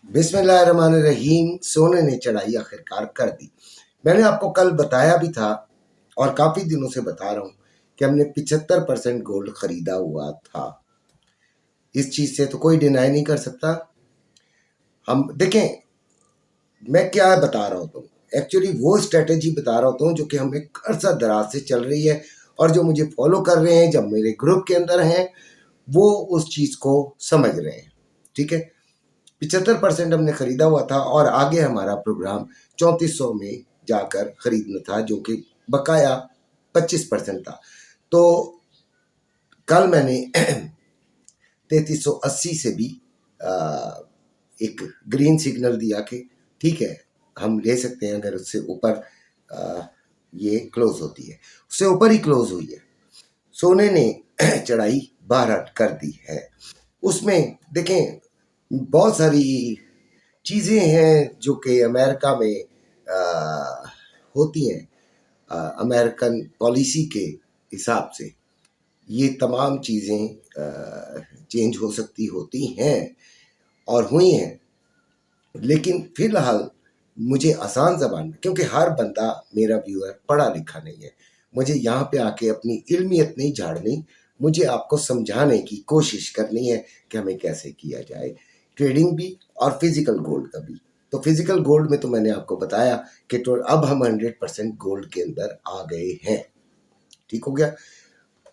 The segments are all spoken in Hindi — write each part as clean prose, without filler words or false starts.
बिस्मिल्लाहिर्रहमानिर्रहीम। सोने ने चढ़ाई आखिरकार कर दी। मैंने आपको कल बताया भी था और काफ़ी दिनों से बता रहा हूँ कि हमने 75% गोल्ड खरीदा हुआ था। इस चीज़ से तो कोई डिनाई नहीं कर सकता। हम देखें, मैं क्या बता रहा होता हूँ, एक्चुअली वो स्ट्रेटेजी बता रहा होता हूँ जो कि हमें अरसा दराज से चल रही है, और जो मुझे फॉलो कर रहे हैं, जब मेरे ग्रुप के अंदर हैं, वो उस चीज़ को समझ रहे हैं। ठीक है, 75% हमने खरीदा हुआ था और आगे हमारा प्रोग्राम 3400 में जाकर खरीदना था, जो कि बकाया 25% था। तो कल मैंने 3380 से भी एक ग्रीन सिग्नल दिया कि ठीक है, हम ले सकते हैं अगर उससे ऊपर ये क्लोज होती है। उससे ऊपर ही क्लोज हुई है। सोने ने चढ़ाई 12 कर दी है। उसमें देखें, बहुत सारी चीज़ें हैं जो कि अमेरिका में होती हैं, अमेरिकन पॉलिसी के हिसाब से ये तमाम चीज़ें चेंज हो सकती होती हैं और हुई हैं। लेकिन फ़िलहाल मुझे आसान ज़बान में, क्योंकि हर बंदा मेरा व्यूअर पढ़ा लिखा नहीं है, मुझे यहाँ पे आके अपनी इल्मियत नहीं झाड़नी, मुझे आपको समझाने की कोशिश करनी है कि हमें कैसे किया जाए, ट्रेडिंग भी और फिज़िकल गोल्ड का भी। तो फिज़िकल गोल्ड में तो मैंने आपको बताया कि तो अब हम 100% गोल्ड के अंदर आ गए हैं। ठीक हो गया।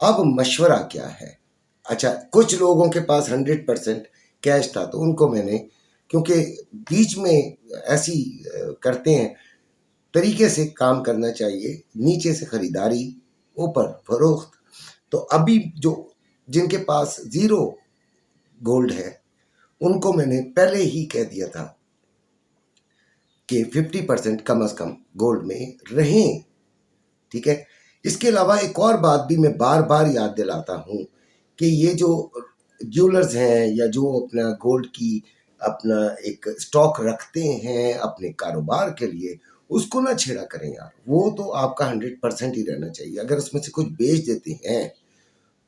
अब मशवरा क्या है? अच्छा, कुछ लोगों के पास 100% कैश था, तो उनको मैंने, क्योंकि बीच में ऐसी करते हैं, तरीके से काम करना चाहिए, नीचे से खरीदारी, ऊपर फरोख्त। तो अभी जो जिनके पास ज़ीरो गोल्ड है, उनको मैंने पहले ही कह दिया था कि 50% कम अज़ कम गोल्ड में रहें। ठीक है। इसके अलावा एक और बात भी मैं बार बार याद दिलाता हूँ कि ये जो ज्वेलर्स हैं या जो अपना गोल्ड की अपना एक स्टॉक रखते हैं अपने कारोबार के लिए, उसको ना छेड़ा करें यार। वो तो आपका 100% ही रहना चाहिए। अगर उसमें से कुछ बेच देते हैं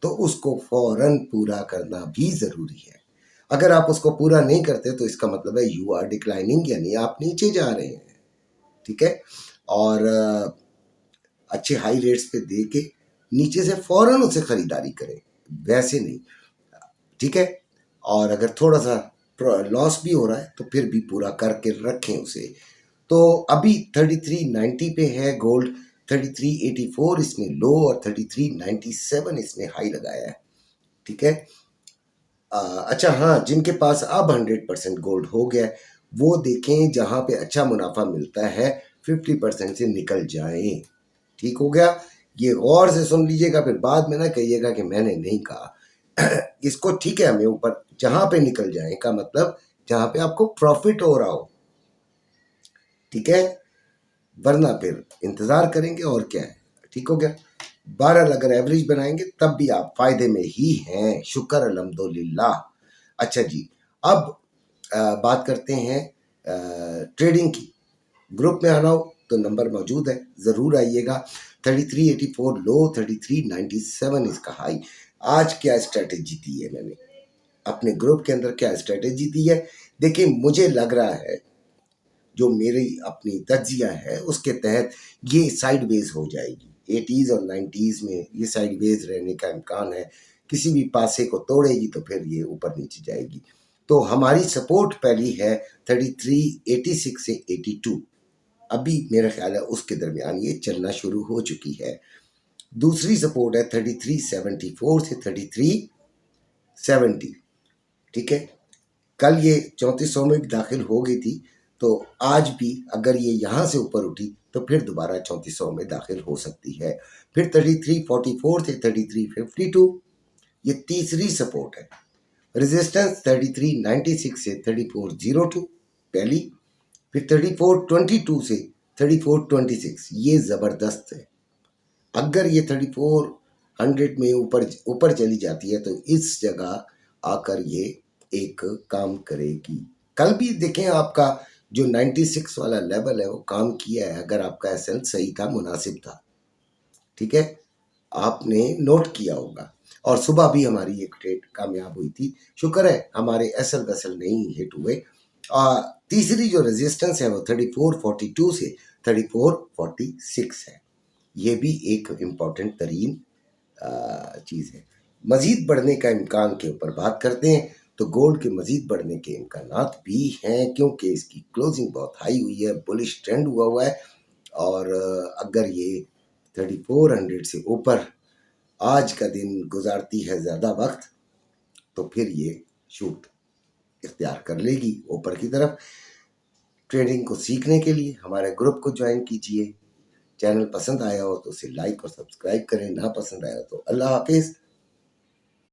तो उसको फौरन पूरा करना भी ज़रूरी है। अगर आप उसको पूरा नहीं करते तो इसका मतलब है यू आर डिक्लाइनिंग, यानी आप नीचे जा रहे हैं। ठीक है। और अच्छे हाई रेट्स पे दे के नीचे से फौरन उसे खरीदारी करें, वैसे नहीं। ठीक है। और अगर थोड़ा सा लॉस भी हो रहा है तो फिर भी पूरा करके रखें उसे। तो अभी 3390 पे है गोल्ड, 3384 इसमें लो और 3397 इसमें हाई लगाया है। ठीक है। अच्छा हाँ, जिनके पास अब 100% गोल्ड हो गया है, वो देखें जहाँ पे अच्छा मुनाफा मिलता है 50% से निकल जाएं। ठीक हो गया। ये गौर से सुन लीजिएगा, फिर बाद में ना कहिएगा कि मैंने नहीं कहा। इसको ठीक है, हमें ऊपर जहां पे निकल जाए का मतलब जहां पे आपको प्रॉफिट हो रहा हो। ठीक है, वरना फिर इंतजार करेंगे और क्या है। ठीक हो गया। 12 अगर एवरेज बनाएंगे तब भी आप फायदे में ही हैं, शुक्र अल्हम्दुलिल्लाह। अच्छा जी, अब बात करते हैं ट्रेडिंग की। ग्रुप में आना हो तो नंबर मौजूद है, ज़रूर आइएगा। 3384 लो, 3397 इसका हाई। आज क्या स्ट्रेटेजी दी है मैंने अपने ग्रुप के अंदर, क्या स्ट्रेटेजी दी है देखिए। मुझे लग रहा है जो मेरी अपनी तज्जिया है उसके तहत ये साइडवेज हो जाएगी। 80s और 90s में ये साइडवेज रहने का इम्कान है। किसी भी पासे को तोड़ेगी तो फिर ये ऊपर नीचे जाएगी। तो हमारी सपोर्ट पहली है 3386 से 82। अभी मेरा ख्याल है उसके दरमियान ये चलना शुरू हो चुकी है। दूसरी सपोर्ट है 3374 से 3370। ठीक है। कल ये 3400 में भी दाखिल हो गई थी, तो आज भी अगर ये यहाँ से ऊपर उठी तो फिर दोबारा 3400 में दाखिल हो सकती है। फिर 3344 से 3352 ये तीसरी सपोर्ट है। रेजिस्टेंस 3396 से 3402 पहली। फिर 3422 से 3426 ये ज़बरदस्त है। अगर ये 3400 में ऊपर ऊपर चली जाती है तो इस जगह आकर ये एक काम करेगी। कल भी देखें आपका जो 96 वाला लेवल है वो काम किया है, अगर आपका एसएल सही था, मुनासिब था। ठीक है, आपने नोट किया होगा। और सुबह भी हमारी एक ट्रेड कामयाब हुई थी। शुक्र है हमारे एसएल वैसल नहीं हिट हुए। तीसरी जो रेजिस्टेंस है वो 3442 से 3446 है। ये भी एक इम्पॉर्टेंट तरीन चीज़ है। मज़ीद बढ़ने का इम्कान के ऊपर बात करते हैं तो गोल्ड के मज़ीद बढ़ने के इम्कानात भी हैं, क्योंकि इसकी क्लोजिंग बहुत हाई हुई है, बुलिश ट्रेंड हुआ है। और अगर ये 3400 से ऊपर आज का दिन गुजारती है ज़्यादा वक्त, तो फिर ये शूट इख्तियार कर लेगी ऊपर की तरफ। ट्रेडिंग को सीखने के लिए हमारे ग्रुप को ज्वाइन कीजिए। चैनल पसंद आया हो तो उसे लाइक और सब्सक्राइब करें, ना पसंद आया तो अल्लाह हाफिज़।